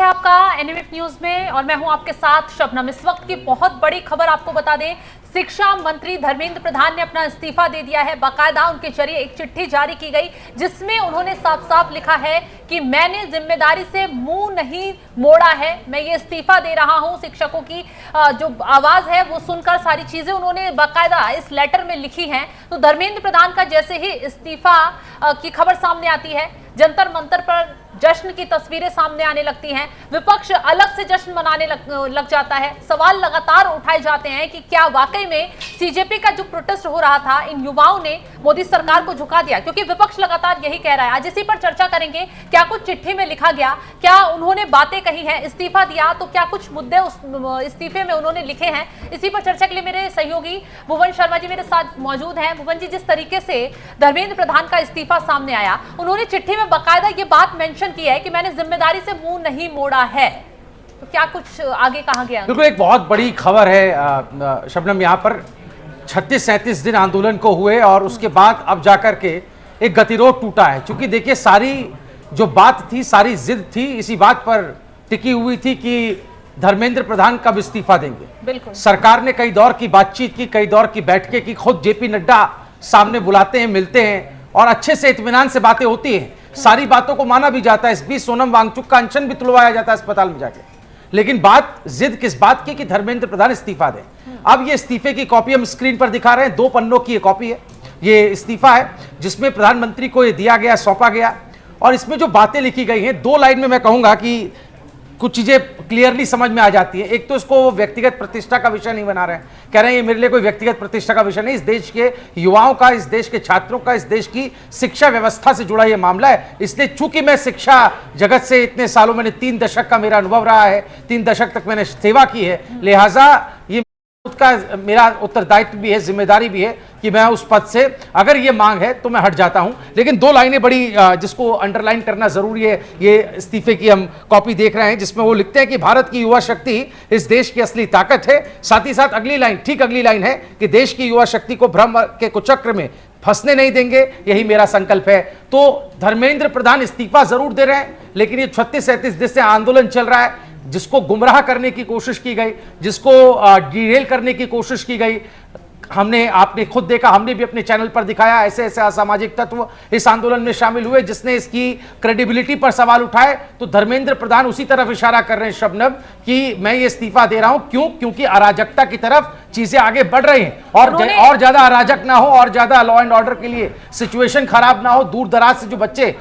है आपका NMF news में और मैं हूं आपके साथ शबनम। इस वक्त की बहुत बड़ी खबर आपको बता दें, शिक्षा मंत्री धर्मेंद्र प्रधान ने अपना इस्तीफा दे दिया है। बाकायदा उनके जरिए एक चिट्ठी जारी की गई जिसमें उन्होंने साफ साफ लिखा है कि मैंने जिम्मेदारी से मुंह नहीं मोड़ा है, मैं ये इस्तीफा दे रहा हूं। शिक्षकों की जो आवाज है वो सुनकर सारी चीजें उन्होंने बाकायदा इस लेटर में लिखी हैं। तो धर्मेंद्र प्रधान का जैसे ही इस्तीफा की खबर सामने आती है, जंतर मंतर पर जश्न की तस्वीरें सामने आने लगती हैं, विपक्ष अलग से जश्न मनाने लग जाता है। सवाल लगातार उठाए जाते हैं कि क्या वाकई में सीजेपी का जो प्रोटेस्ट हो रहा था, इन युवाओं ने मोदी सरकार को झुका दिया? क्योंकि विपक्ष लगातार यही कह रहा है। आज इसी पर चर्चा करेंगे। क्या कुछ चिट्ठी में लिखा गया, क्या उन्होंने बातें कही हैं? इस्तीफा दिया तो क्या कुछ मुद्दे उस इस्तीफे में उन्होंने लिखे हैं? इसी पर चर्चा के लिए मेरे सहयोगी भुवन शर्मा जी मेरे साथ मौजूद हैं। भुवन जी, जिस तरीके से धर्मेंद्र प्रधान का इस्तीफा सामने आया, उन्होंने चिट्ठी में बाकायदा ये बात मेंशन किया है कि मैंने जिम्मेदारी से मुंह नहीं मोड़ा है, तो क्या कुछ आगे कहा गया? बिल्कुल, एक बहुत बड़ी खबर है शबनम। यहाँ पर 36-37 दिन आंदोलन को हुए और उसके बाद अब जाकर के एक गतिरोध टूटा है। क्योंकि देखिए, सारी जो बात थी, सारी जिद थी, इसी बात पर टिकी हुई थी कि धर्मेंद्र प्रधान कब इस्तीफा देंगे। बिल्कुल, सरकार ने कई दौर की बातचीत की, कई दौर की बैठकें की, खुद जेपी नड्डा सामने बुलाते हैं, मिलते हैं और अच्छे से इत्मीनान से बातें होती हैं। सारी बातों को माना भी जाता है। इस बीच सोनम वांगचुक का अनशन भी तुलवाया जाता है अस्पताल में जाके। लेकिन बात जिद किस बात की कि धर्मेंद्र प्रधान इस्तीफा दें। अब ये इस्तीफे की कॉपी हम स्क्रीन पर दिखा रहे हैं। 2 पन्नों की ये कॉपी है। ये इस्तीफा है जिसमें प्रधानमंत्री को ये दिया गया, सौंपा गया। और इसमें जो बातें लिखी गई हैं, 2 लाइन में मैं कहूंगा कि कुछ चीजें क्लियरली समझ में आ जाती है। एक तो इसको व्यक्तिगत प्रतिष्ठा का विषय नहीं बना रहे हैं, कह रहे हैं ये मेरे लिए कोई व्यक्तिगत प्रतिष्ठा का विषय नहीं, इस देश के युवाओं का, इस देश के छात्रों का, इस देश की शिक्षा व्यवस्था से जुड़ा ये मामला है। इसलिए चूंकि मैं शिक्षा जगत से इतने सालों, मैंने 3 दशक का मेरा अनुभव रहा है, 3 दशक तक मैंने सेवा की है, लिहाजा ये उसका मेरा उत्तरदायित्व भी है, जिम्मेदारी भी है कि मैं उस पद से, अगर ये मांग है तो मैं हट जाता हूं। लेकिन 2 लाइनें बड़ी जिसको अंडरलाइन करना जरूरी है। ये इस्तीफे की हम कॉपी देख रहे हैं जिसमें वो लिखते हैं कि भारत की युवा शक्ति इस देश की असली ताकत है। साथ ही साथ अगली लाइन, ठीक अगली लाइन है कि देश की युवा शक्ति को भ्रम के कुचक्र में फंसने नहीं देंगे, यही मेरा संकल्प है। तो धर्मेंद्र प्रधान इस्तीफा जरूर दे रहे हैं, लेकिन ये 36-37 दिन से आंदोलन चल रहा है, जिसको गुमराह करने की कोशिश की गई, जिसको डिरेल करने की कोशिश की गई। आपने खुद देखा, हमने भी अपने चैनल पर दिखाया, ऐसे ऐसे असामाजिक तत्व इस आंदोलन में शामिल हुए जिसने इसकी क्रेडिबिलिटी पर सवाल उठाए। तो धर्मेंद्र प्रधान उसी तरफ इशारा कर रहे हैं शबनम कि मैं ये इस्तीफा दे रहा हूं। क्यों? क्योंकि अराजकता की तरफ चीजें आगे बढ़ रही हैं और ज्यादा अराजक ना हो, और ज्यादा लॉ एंड ऑर्डर के लिए सिचुएशन खराब ना हो, दूर दराज से जो बच्चे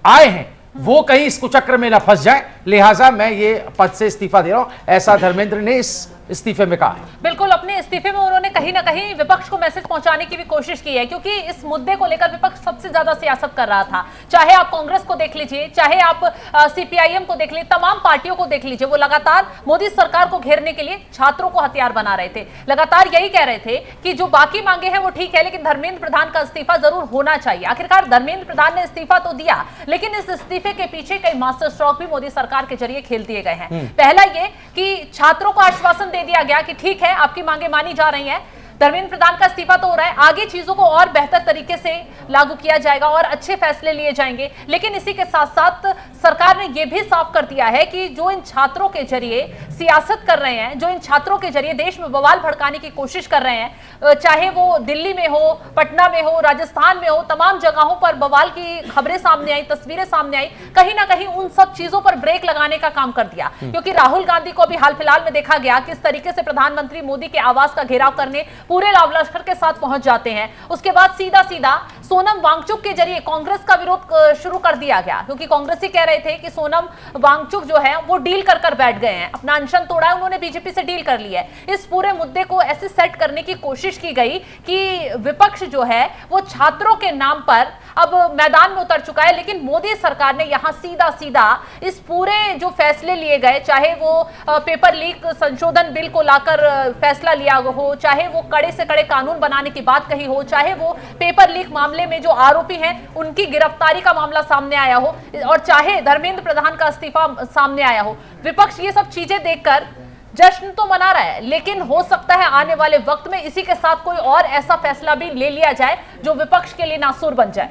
आए हैं वो कहीं इस कुचक्र में ना फंस जाए। लिहाजा मैं ये पद से इस्तीफा दे रहा हूं, ऐसा धर्मेंद्र ने इस इस्तीफे में कहा है। बिल्कुल, अपने इस्तीफे में उन्होंने कहीं ना कहीं विपक्ष को मैसेज पहुंचाने की भी कोशिश की है, क्योंकि इस मुद्दे को लेकर विपक्ष सबसे ज्यादा सियासत कर रहा था। चाहे आप कांग्रेस को देख लीजिए, चाहे आप सीपीआईएम को देख लीजिए, तमाम पार्टियों को देख लीजिए, वो लगातार मोदी सरकार को घेरने के लिए छात्रों को हथियार बना रहे थे। लगातार यही कह रहे थे कि जो बाकी मांगे हैं वो ठीक है, लेकिन धर्मेंद्र प्रधान का इस्तीफा जरूर होना चाहिए। आखिरकार धर्मेंद्र प्रधान ने इस्तीफा तो दिया, लेकिन इस इस्तीफे के पीछे कई मास्टर स्ट्रोक भी मोदी सरकार के जरिए खेल दिए गए हैं। पहला ये कि छात्रों को आश्वासन दे दिया गया कि ठीक है, आपकी मांगे मानी जा रही हैं, धर्मेंद्र प्रधान का इस्तीफा तो हो रहा है, आगे चीजों को और बेहतर तरीके से लागू किया जाएगा और अच्छे फैसले लिए जाएंगे। लेकिन इसी के साथ साथ सरकार ने यह भी साफ कर दिया है कि जो इन छात्रों के जरिए सियासत कर रहे हैं, जो इन छात्रों के जरिए देश में बवाल भड़काने की कोशिश कर रहे हैं, चाहे वो दिल्ली में हो, पटना में हो, राजस्थान में हो, तमाम जगहों पर बवाल की खबरें सामने आई, तस्वीरें सामने आई, कहीं ना कहीं उन सब चीजों पर ब्रेक लगाने का काम कर दिया। क्योंकि राहुल गांधी को भी हाल फिलहाल में देखा गया किस तरीके से प्रधानमंत्री मोदी के आवास का घेराव करने पूरे लाव लश्कर के साथ पहुंच जाते हैं। उसके बाद सीधा सीधा सोनम वांगचुक के जरिए कांग्रेस का विरोध शुरू कर दिया गया, क्योंकि कांग्रेसी कह रहे थे कि सोनम वांगचुक जो है वो डील कर बैठ गए हैं, अपना अनशन तोड़ा है, उन्होंने बीजेपी से डील कर ली है। इस पूरे मुद्दे को ऐसे सेट करने की कोशिश की गई कि विपक्ष जो है वो छात्रों के नाम पर अब मैदान में उतर चुका है। लेकिन मोदी सरकार ने यहां सीधा सीधा इस पूरे जो फैसले लिए गए, चाहे वो पेपर लीक संशोधन बिल को लाकर फैसला लिया हो, चाहे वो कड़े से कड़े कानून बनाने की बात कही हो, चाहे वो पेपर लीक मामले में जो आरोपी हैं उनकी गिरफ्तारी का मामला सामने आया हो, और चाहे धर्मेंद्र प्रधान का इस्तीफा सामने आया हो, विपक्ष ये सब चीजें देखकर जश्न तो मना रहा है। लेकिन हो सकता है आने वाले वक्त में इसी के साथ कोई और ऐसा फैसला भी ले लिया जाए जो विपक्ष के लिए नासूर बन जाए।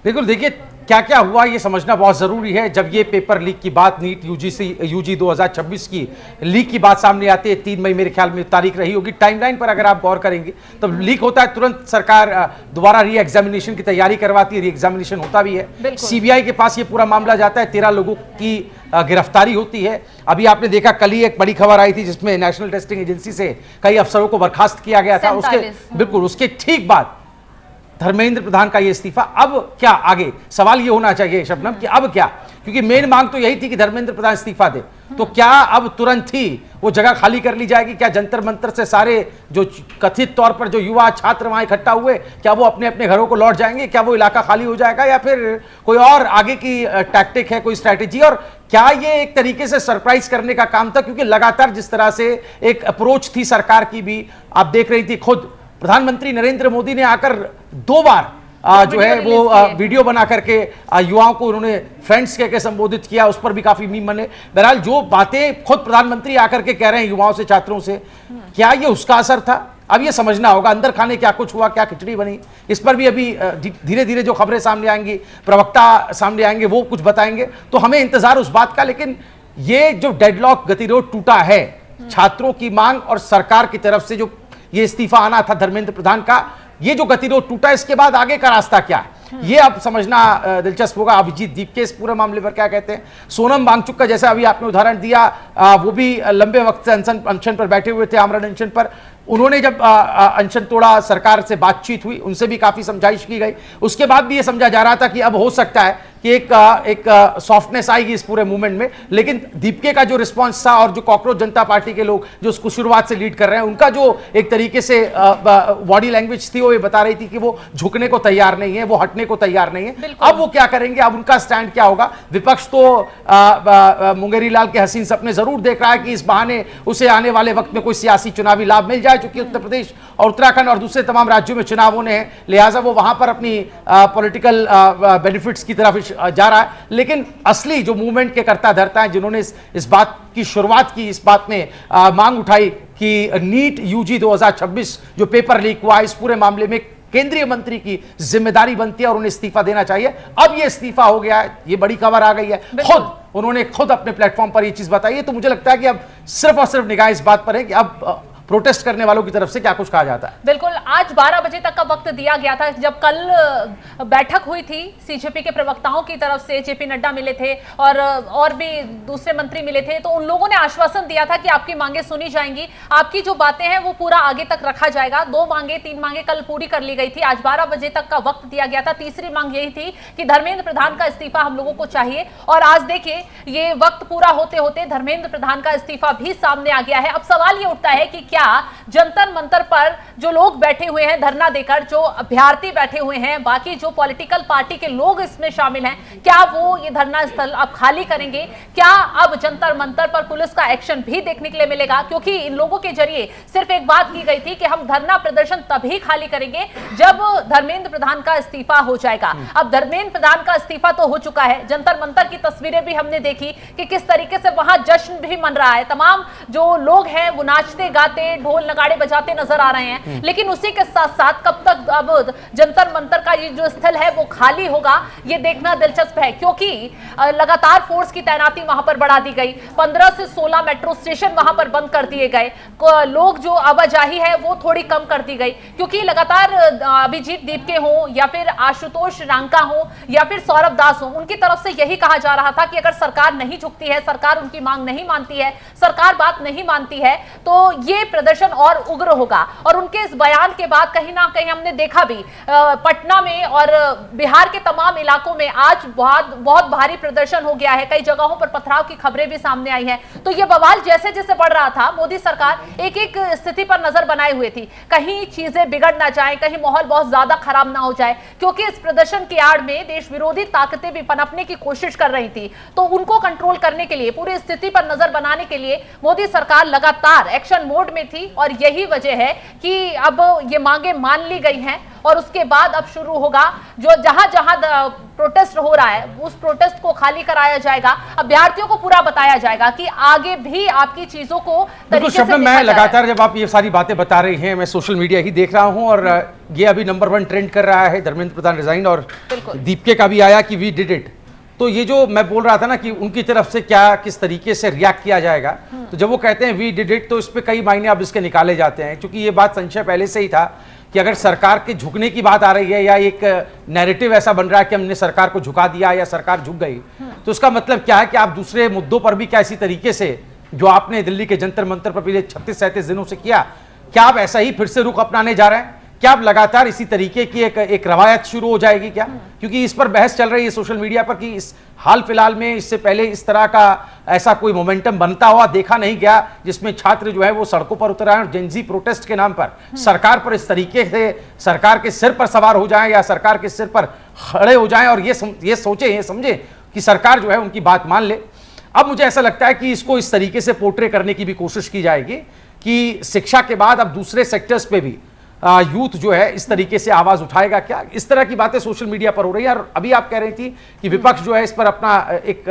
बिल्कुल, देखिए क्या क्या हुआ ये समझना बहुत जरूरी है। जब ये पेपर लीक की बात, नीट यूजी 2026 की लीक की बात सामने आती है, 3 मई मेरे ख्याल में तारीख रही होगी। टाइमलाइन पर अगर आप गौर करेंगे तो लीक होता है, तुरंत सरकार दोबारा री एग्जामिनेशन की तैयारी करवाती है, री एग्जामिनेशन होता भी है, सीबीआई के पास ये पूरा मामला जाता है, 13 लोगों की गिरफ्तारी होती है। अभी आपने देखा कल ही एक बड़ी खबर आई थी जिसमें नेशनल टेस्टिंग एजेंसी से कई अफसरों को बर्खास्त किया गया था। उसके बिल्कुल उसके ठीक बाद धर्मेंद्र प्रधान का ये इस्तीफा। अब क्या आगे सवाल ये होना चाहिए शबनम कि अब क्या, क्योंकि मेन मांग तो यही थी कि धर्मेंद्र प्रधान इस्तीफा दे, तो क्या अब तुरंत ही वो जगह खाली कर ली जाएगी? क्या जंतर मंतर से सारे जो कथित तौर पर जो युवा छात्र वहां इकट्ठा हुए, क्या वो अपने अपने घरों को लौट जाएंगे? क्या वो इलाका खाली हो जाएगा या फिर कोई और आगे की टैक्टिक है, कोई स्ट्रैटेजी? और क्या ये एक तरीके से सरप्राइज करने का काम था? क्योंकि लगातार जिस तरह से एक अप्रोच थी सरकार की भी, आप देख रही थी, खुद प्रधानमंत्री नरेंद्र मोदी ने आकर 2 बार जो है वो वीडियो बना करके युवाओं को उन्होंने फ्रेंड्स कह के संबोधित किया, उस पर भी काफी मीम बने। बहरहाल जो बातें खुद प्रधानमंत्री आकर के कह रहे हैं युवाओं से, छात्रों से, क्या ये उसका असर था? अब ये समझना होगा अंदर खाने क्या कुछ हुआ, क्या खिचड़ी बनी, इस पर भी अभी धीरे धीरे जो खबरें सामने आएंगी, प्रवक्ता सामने आएंगे, वो कुछ बताएंगे, तो हमें इंतजार उस बात का। लेकिन ये जो डेडलॉक, गतिरोध टूटा है, छात्रों की मांग और सरकार की तरफ से जो ये इस्तीफा आना था धर्मेंद्र प्रधान का, ये जो गतिरोध टूटा, इसके बाद आगे का रास्ता क्या है, ये अब समझना दिलचस्प होगा। अभिजीत दीप के इस पूरे मामले पर क्या कहते हैं? सोनम वांगचुक का जैसा अभी आपने उदाहरण दिया, वो भी लंबे वक्त से अनशन पर बैठे हुए थे, आमरण अनशन पर। उन्होंने जब अनशन तोड़ा, सरकार से बातचीत हुई, उनसे भी काफी समझाइश की गई, उसके बाद भी ये समझा जा रहा था कि अब हो सकता है कि एक सॉफ्टनेस आएगी इस पूरे मूवमेंट में। लेकिन दीपके का जो रिस्पांस था और जो कॉकरोच जनता पार्टी के लोग जो उसको शुरुआत से लीड कर रहे हैं, उनका जो एक तरीके से बॉडी लैंग्वेज थी, वो ये बता रही थी कि वो झुकने को तैयार नहीं है, वो हटने को तैयार नहीं है। अब वो क्या करेंगे, अब उनका स्टैंड क्या होगा? विपक्ष तो मुंगेरी लाल के हसीन सपने जरूर देख रहा है कि इस बहाने उसे आने वाले वक्त में कोई सियासी चुनावी लाभ मिल जाए, चूंकि उत्तर प्रदेश और उत्तराखंड और दूसरे तमाम राज्यों में चुनाव होने हैं, लिहाजा वो वहां पर अपनी पॉलिटिकल बेनिफिट्स की तरफ जा रहा है। लेकिन असली जो मूवमेंट के करता धरता है, जिन्होंने इस बात की शुरुआत की, इस बात में मांग उठाई कि नीट यूजी 2026 जो पेपर लीक हुआ, इस पूरे मामले में केंद्रीय मंत्री की जिम्मेदारी बनती है और उन्हें इस्तीफा देना चाहिए। अब ये इस्तीफा हो गया है, ये बड़ी खबर आ गई है, उन्होंने खुद अपने प्लेटफॉर्म पर ये चीज बताई है। तो मुझे लगता है कि अब सिर्फ और सिर्फ निगाह इस बात पर है कि अब प्रोटेस्ट करने वालों की तरफ से क्या कुछ कहा जाता है। बिल्कुल, आज 12 बजे तक का वक्त दिया गया था। जब कल बैठक हुई थी सीजेपी के प्रवक्ताओं की तरफ से, जेपी नड्डा मिले थे और भी दूसरे मंत्री मिले थे, तो उन लोगों ने आश्वासन दिया था कि आपकी मांगे सुनी जाएंगी, आपकी जो बातें हैं वो पूरा आगे तक रखा जाएगा। 2 मांगे 3 मांगे कल पूरी कर ली गई थी, आज 12 बजे तक का वक्त दिया गया था। तीसरी मांग यही थी कि धर्मेंद्र प्रधान का इस्तीफा हम लोगों को चाहिए, और आज देखिए ये वक्त पूरा होते होते धर्मेंद्र प्रधान का इस्तीफा भी सामने आ गया है। अब सवाल ये उठता है कि क्या जंतर मंतर पर जो लोग बैठे हुए हैं धरना देकर, जो अभ्यर्थी बैठे हुए हैं, बाकी जो पॉलिटिकल पार्टी के लोग इसमें शामिल हैं, क्या वो ये धरना स्थल अब खाली करेंगे? क्या अब जंतर मंतर पर पुलिस का एक्शन भी देखने के लिए मिलेगा? क्योंकि इन लोगों के जरिए सिर्फ एक बात की गई थी कि हम धरना प्रदर्शन तभी खाली करेंगे जब धर्मेंद्र प्रधान का इस्तीफा हो जाएगा। अब धर्मेंद्र प्रधान का इस्तीफा तो हो चुका है, जंतर मंतर की तस्वीरें भी हमने देखी कि किस तरीके से वहां जश्न भी मन रहा है, तमाम जो लोग हैं वो नाचते गाते ढोल नगाड़े बजाते नजर आ रहे हैं। लेकिन उसी के साथ साथ कब तक अब जंतर मंतर का ये जो स्थल है वो खाली होगा, ये देखना दिलचस्प है, क्योंकि लगातार फोर्स की तैनाती वहां पर बढ़ा दी गई। 15 से 16 मेट्रो स्टेशन वहां पर बंद कर दिए गए, लोग जो आवाजाही है वो थोड़ी कम कर दी गई, क्योंकि लगातार अभिजीत दीपके हो या फिर आशुतोष रांका हो या फिर सौरभ दास हो, उनकी तरफ से यही कहा जा रहा था कि अगर सरकार नहीं झुकती है, सरकार उनकी मांग नहीं मानती है, सरकार बात नहीं मानती है, तो ये प्रदर्शन और उग्र होगा। और उनके इस बयान के बाद कहीं ना कहीं हमने देखा भी पटना में और बिहार के तमाम इलाकों में आज बहुत भारी प्रदर्शन हो गया है, कई जगहों पर पथराव की खबरें भी सामने आई हैं। तो ये बवाल जैसे जैसे बढ़ रहा था, मोदी सरकार एक एक स्थिति पर नजर बनाए हुए थी, कहीं चीजें बिगड़ ना जाए, कहीं माहौल बहुत ज्यादा खराब ना हो जाए, क्योंकि इस प्रदर्शन की आड़ में देश विरोधी ताकतें भी पनपने की कोशिश कर रही थी। तो उनको कंट्रोल करने के लिए, पूरी स्थिति पर नजर बनाने के लिए मोदी सरकार लगातार एक्शन मोड में थी, और यही वजह है कि अब ये मांगे मान ली गई हैं और उसके बाद अब शुरू होगा जो जहां जहां प्रोटेस्ट हो रहा है उस प्रोटेस्ट को खाली कराया जाएगा। अभ्यर्थियों को पूरा बताया जाएगा कि आगे भी आपकी चीजों को बिल्कुल शबनम, मैं लगातार जब आप ये सारी बातें बता रही हैं मैं सोशल मीडिया ही देख रहा हूं और ये अभी नंबर 1 ट्रेंड कर रहा है, धर्मेंद्र प्रधान रिजाइन, और दीपके का भी आया कि वी डिड इट। तो ये जो मैं बोल रहा था ना कि उनकी तरफ से क्या किस तरीके से रिएक्ट किया जाएगा, तो जब वो कहते हैं वी डिड इट तो इस पे कई मायने अब इसके निकाले जाते हैं, क्योंकि ये बात संशय पहले से ही था कि अगर सरकार के झुकने की बात आ रही है या एक नैरेटिव ऐसा बन रहा है कि हमने सरकार को झुका दिया या सरकार झुक गई, तो उसका मतलब क्या है कि आप दूसरे मुद्दों पर भी क्या इसी तरीके से जो आपने दिल्ली के जंतर मंतर पर पिछले 36-37 दिनों से किया, क्या आप ऐसा ही फिर से रुख अपनाने जा रहे हैं? क्या अब लगातार इसी तरीके की एक रवायत शुरू हो जाएगी क्या? क्योंकि इस पर बहस चल रही है सोशल मीडिया पर कि इस हाल फिलहाल में इससे पहले इस तरह का ऐसा कोई मोमेंटम बनता हुआ देखा नहीं गया जिसमें छात्र जो है वो सड़कों पर उतर आए और जेनजी प्रोटेस्ट के नाम पर सरकार पर इस तरीके से सरकार के सिर पर सवार हो जाएं या सरकार के सिर पर खड़े हो जाएं और ये सोचे ये समझे कि सरकार जो है उनकी बात मान ले। अब मुझे ऐसा लगता है कि इसको इस तरीके से पोर्ट्रे करने की भी कोशिश की जाएगी कि शिक्षा के बाद अब दूसरे सेक्टर्स पे भी यूथ जो है इस तरीके से आवाज उठाएगा क्या, इस तरह की बातें सोशल मीडिया पर हो रही है। और अभी आप कह रही थी कि विपक्ष जो है इस पर अपना एक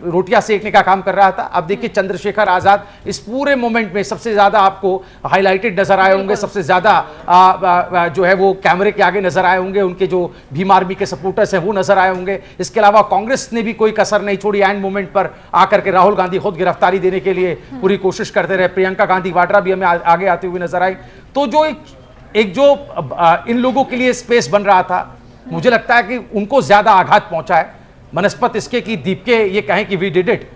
रोटियां सेकने का काम कर रहा था। अब देखिए चंद्रशेखर आजाद इस पूरे मोमेंट में सबसे ज्यादा आपको हाईलाइटेड नजर आए होंगे, सबसे ज्यादा जो है वो कैमरे के आगे नजर आए होंगे, उनके जो भीम आर्मी के सपोर्टर्स हैं वो नजर आए होंगे। इसके अलावा कांग्रेस ने भी कोई कसर नहीं छोड़ी, एंड मोमेंट पर आकर के राहुल गांधी खुद गिरफ्तारी देने के लिए पूरी कोशिश करते रहे, प्रियंका गांधी वाड्रा भी हमें आगे आते हुए नजर आई। तो जो एक जो इन लोगों के लिए स्पेस बन रहा था, मुझे लगता है कि उनको ज्यादा आघात पहुंचा है बनस्पत इसके कि दीपके ये कहें कि वी डिड इट।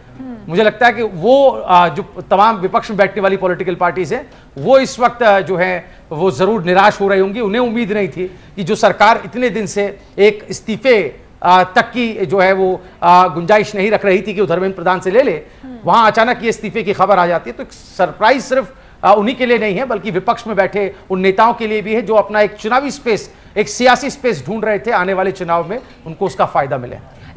मुझे लगता है कि वो जो तमाम विपक्ष में बैठने वाली पॉलिटिकल पार्टीज हैं वो इस वक्त जो है वो जरूर निराश हो रही होंगी। उन्हें उम्मीद नहीं थी कि जो सरकार इतने दिन से एक इस्तीफे तक की जो है वो गुंजाइश नहीं रख रही थी कि वो धर्मेंद्र प्रधान से ले ले, वहां अचानक ये इस्तीफे की खबर आ जाती है। तो एक सरप्राइज सिर्फ उन्हीं के लिए नहीं है बल्कि विपक्ष में बैठे उन नेताओं के लिए भी है जो अपना एक चुनावी स्पेस, एक सियासी स्पेस ढूंढ रहे थे आने वाले चुनाव में उनको उसका फायदा मिले।